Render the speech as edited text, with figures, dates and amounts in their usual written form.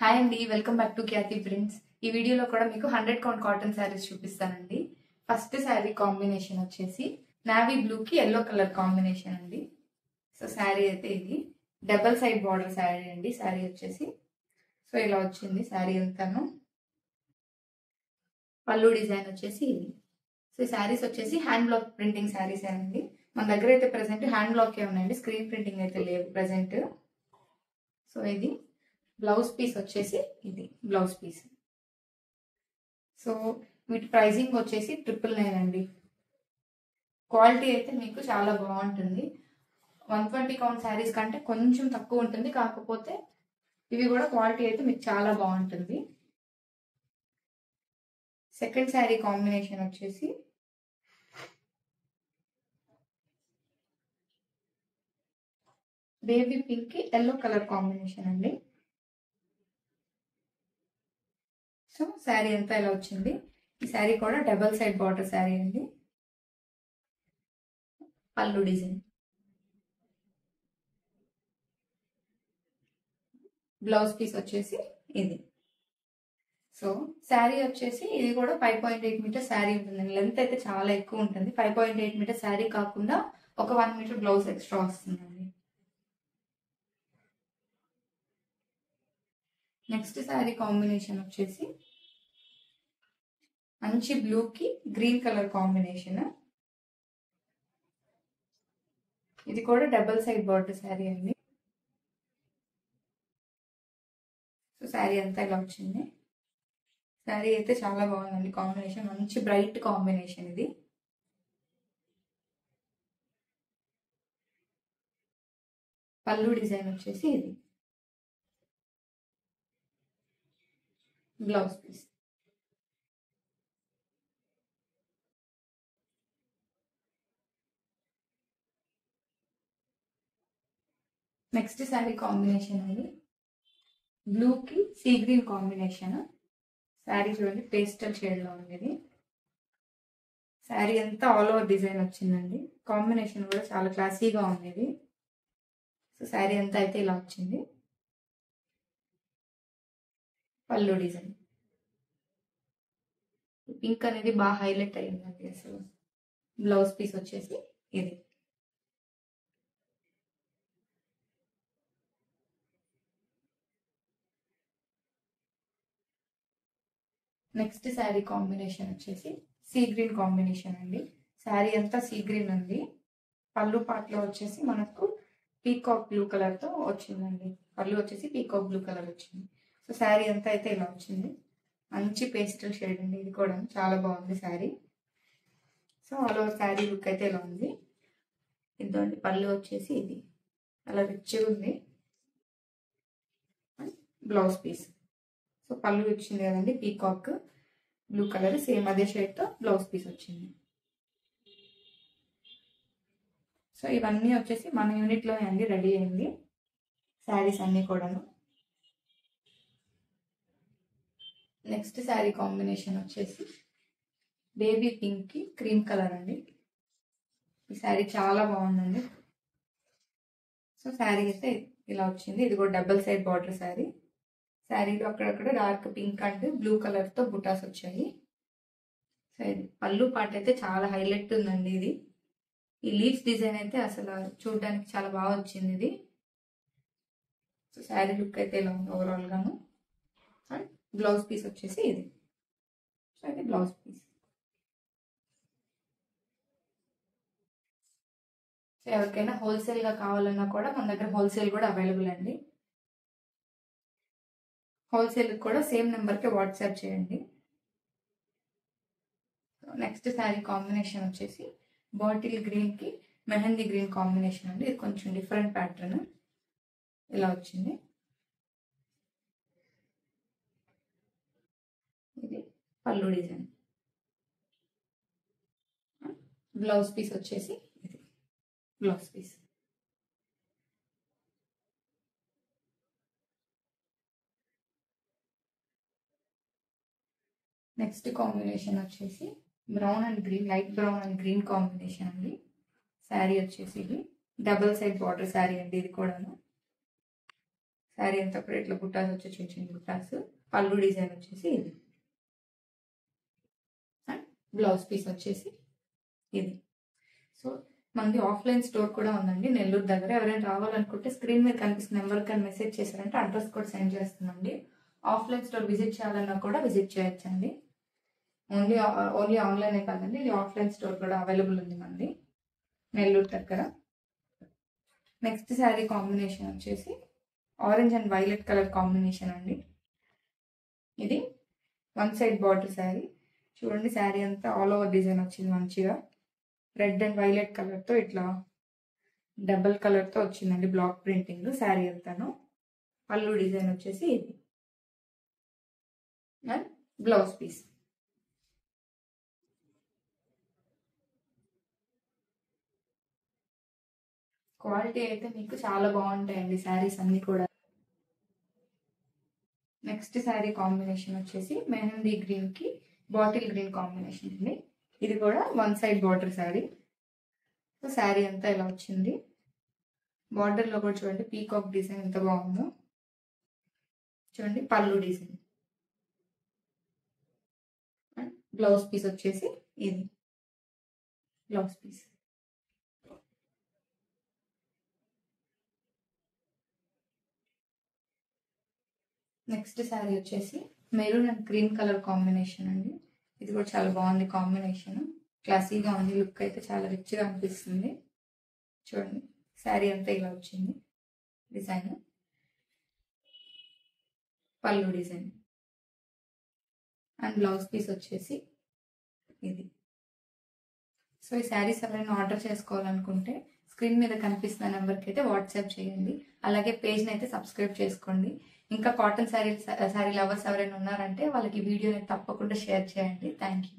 Hi అండి, welcome back to Khyati prints. ఈ వీడియోలో కూడా మీకు 100 కౌంట్ కాటన్ శారీస్ చూపిస్తానండి. ఫస్ట్ శారీ కాంబినేషన్ వచ్చేసి నావీ బ్లూ కి ఎల్లో కలర్ కాంబినేషన్ అండి. సో శారీ అయితే ఇది డబల్ సైడ్ బార్డర్ శారీ అండి. శారీ వచ్చేసి సో ఇలా వచ్చింది. శారీ అంతాను పళ్ళు డిజైన్ వచ్చేసి ఇది. సో ఈ శారీస్ వచ్చేసి హ్యాండ్ బ్లాక్ ప్రింటింగ్ శారీస్ అండి. మన దగ్గర అయితే ప్రెసెంట్ హ్యాండ్ బ్లాక్ ఉన్నాయండి, స్క్రీన్ ప్రింటింగ్ అయితే లేవు ప్రెసెంట్. సో ఇది బ్లౌజ్ పీస్ వచ్చేసి ఇది బ్లౌజ్ పీస్. సో వీటి ప్రైజింగ్ వచ్చేసి 999 అండి. క్వాలిటీ అయితే మీకు చాలా బాగుంటుంది. 120 కౌంట్ శారీస్ కంటే కొంచెం తక్కువ ఉంటుంది, కాకపోతే ఇవి కూడా క్వాలిటీ అయితే మీకు చాలా బాగుంటుంది. సెకండ్ శారీ కాంబినేషన్ వచ్చేసి బేబీ పింక్ కి ఎల్లో కలర్ కాంబినేషన్ అండి. సో శారీ అంతా ఇలా వచ్చింది. ఈ శారీ కూడా డబల్ సైడ్ బార్డర్ శారీ అండి. పళ్ళు డిజైన్, బ్లౌజ్ పీస్ వచ్చేసి ఇది. సో శారీ వచ్చేసి ఇది కూడా 5.8 మీటర్ శారీ ఉంటుందండి. లెంత్ అయితే చాలా ఎక్కువ ఉంటుంది. 5.8 మీటర్ శారీ కాకుండా ఒక 1 మీటర్ బ్లౌజ్ ఎక్స్ట్రా వస్తుందండి. నెక్స్ట్ శారీ కాంబినేషన్ వచ్చేసి మంచి బ్లూ కి గ్రీన్ కలర్ కాంబినేషన్. ఇది కూడా డబల్ సైడ్ బార్డర్ శారీ అండి. సో శారీ అంతా ఇలా వచ్చింది. శారీ అయితే చాలా బాగుందండి. కాంబినేషన్ మంచి బ్రైట్ కాంబినేషన్ ఇది. పళ్ళు డిజైన్ వచ్చేసి ఇది. Blouse piece. Next sari combination అండి బ్లూ కి సీ గ్రీన్ కాంబినేషన్. శారీ చూడండి పేస్టల్ షేడ్ లో ఉంది. శారీ అంతా ఆల్ ఓవర్ డిజైన్ వచ్చిందండి. కాంబినేషన్ కూడా చాలా క్లాసీగా ఉంది. సో శారీ అంతా అయితే ఇలా వచ్చింది. పళ్ళు డిజైన్ పింక్ అనేది బాగా హైలైట్ అయ్యిందండి అసలు. బ్లౌజ్ పీస్ వచ్చేసి ఇది. నెక్స్ట్ శారీ కాంబినేషన్ వచ్చేసి సీ గ్రీన్ కాంబినేషన్ అండి. శారీ అంతా సీ గ్రీన్ ఉంది. పళ్ళు పాటలో వచ్చేసి మనకు పీకాక్ బ్లూ కలర్ తో వచ్చిందండి. పళ్ళు వచ్చేసి పీకాక్ బ్లూ కలర్ వచ్చింది. సో శారీ అంతా అయితే ఇలా వచ్చింది. మంచి పేస్టల్ షేడ్ అండి. ఇది కూడా చాలా బాగుంది sari. So all over sari look అయితే ఇలా ఉంది. ఇదండి పళ్ళు వచ్చేసి ఇది అలా రిచ్గా ఉంది. Blouse piece. సో పళ్ళు వచ్చింది కదండి పీకాక్ బ్లూ కలర్, సేమ్ అదే షేడ్ తో బ్లౌజ్ పీస్ వచ్చింది. సో ఇవన్నీ వచ్చేసి మన యూనిట్ లో అండి రెడీ అయింది శారీస్ అన్ని కూడాను. నెక్స్ట్ శారీ కాంబినేషన్ వచ్చేసి బేబీ పింక్ కి క్రీమ్ కలర్ అండి. ఈ శారీ చాలా బాగుందండి. సో శారీ అయితే ఇలా వచ్చింది. ఇది కూడా డబల్ సైడ్ బార్డర్ శారీ. శారీలో అక్కడక్కడ dark pink and blue colour తో బుటాస్ వచ్చాయి. సో ఇది పళ్ళు పాట అయితే చాలా హైలైట్ ఉందండి. ఇది ఈ లీవ్స్ డిజైన్ అయితే అసలు చూడడానికి చాలా బాగా వచ్చింది ఇది. సో శారీ లుక్ అయితే ఇలా ఉంది ఓవరాల్ గాను. అండ్ బ్లౌజ్ పీస్ వచ్చేసి ఇది. సో ఇది బ్లౌజ్ పీస్. సో ఎవరికైనా హోల్సేల్ గా కావాలన్నా కూడా మన దగ్గర హోల్సేల్ కూడా అవైలబుల్ అండి. హోల్సేల్ కూడా సేమ్ నెంబర్ కి వాట్సాప్ చేయండి. నెక్స్ట్ శారీ కాంబినేషన్ వచ్చేసి బాటిల్ గ్రీన్ కి మెహందీ గ్రీన్ కాంబినేషన్ అండి. ఇది కొంచెం డిఫరెంట్ ప్యాటర్న్ ఇలా వచ్చింది. ఇది పళ్ళు డిజైన్. బ్లౌజ్ పీస్ వచ్చేసి ఇది బ్లౌజ్ పీస్. నెక్స్ట్ కాంబినేషన్ వచ్చేసి brown and green, light brown and green combination అండి. శారీ వచ్చేసి ఇది డబుల్ సైడ్ బార్డర్ శారీ అండి. ఇది కూడాను శారీ అంతా కూడా ఇట్లా బుట్టాస్ వచ్చి చిన్న చిన్న బుట్టాస్. పళ్ళు డిజైన్ వచ్చేసి ఇది. అండ్ బ్లౌజ్ పీస్ వచ్చేసి ఇది. సో మనది ఆఫ్లైన్ స్టోర్ కూడా ఉందండి నెల్లూరు దగ్గర. ఎవరైనా రావాలనుకుంటే స్క్రీన్ మీద కనిపిస్తున్న నెంబర్ కానీ మెసేజ్ చేశారంటే అడ్రస్ కూడా సెండ్ చేస్తుందండి. ఆఫ్లైన్ స్టోర్ విజిట్ చేయాలన్నా కూడా విజిట్ చేయొచ్చండి. ఓన్లీ ఆన్లైనే కాదండి, ఇది ఆఫ్లైన్ స్టోర్ కూడా అవైలబుల్ ఉంది మనది నెల్లూరు దగ్గర. నెక్స్ట్ శారీ కాంబినేషన్ వచ్చేసి orange and violet colour combination అండి. ఇది వన్ సైడ్ బార్డర్ శారీ. చూడండి శారీ అంతా ఆల్ ఓవర్ డిజైన్ వచ్చింది మంచిగా. రెడ్ అండ్ వైలెట్ కలర్తో ఇట్లా డబల్ కలర్తో వచ్చిందండి బ్లాక్ ప్రింటింగ్ శారీ అంతాను. పళ్ళు డిజైన్ వచ్చేసి ఇది అండ్ బ్లౌజ్ పీస్. క్వాలిటీ అయితే మీకు చాలా బాగుంటాయండి శారీస్ అన్ని కూడా. నెక్స్ట్ శారీ కాంబినేషన్ వచ్చేసి మెహందీ గ్రీన్ కి బాటిల్ గ్రీన్ కాంబినేషన్ అండి. ఇది కూడా one side border sari. So sari అంతా ఇలా వచ్చింది. బార్డర్ లో కూడా చూడండి పీకాక్ డిజైన్ ఎంత బాగుందో. చూడండి పళ్ళు డిజైన్. బ్లౌజ్ పీస్ వచ్చేసి ఇది బ్లౌజ్ పీస్. నెక్స్ట్ శారీ వచ్చేసి maroon and cream colour combination అండి. ఇది కూడా చాలా బాగుంది కాంబినేషన్. క్లాసీగా ఉంది, లుక్ అయితే చాలా రిచ్గా అనిపిస్తుంది. చూడండి శారీ అంతా ఇలా వచ్చింది డిజైన్. పళ్ళు డిజైన్ అండ్ బ్లౌజ్ పీస్ వచ్చేసి ఇది. సో ఈ శారీస్ ఎవరైనా ఆర్డర్ చేసుకోవాలనుకుంటే స్క్రీన్ మీద కనిపిస్తున్న నెంబర్కి అయితే వాట్సాప్ చేయండి. అలాగే పేజ్ని అయితే సబ్స్క్రైబ్ చేసుకోండి. ఇంకా కాటన్ శారీ లవర్స్ ఎవరైనా ఉన్నారంటే వాళ్ళకి వీడియోని తప్పకుండా షేర్ చేయండి. Thank you.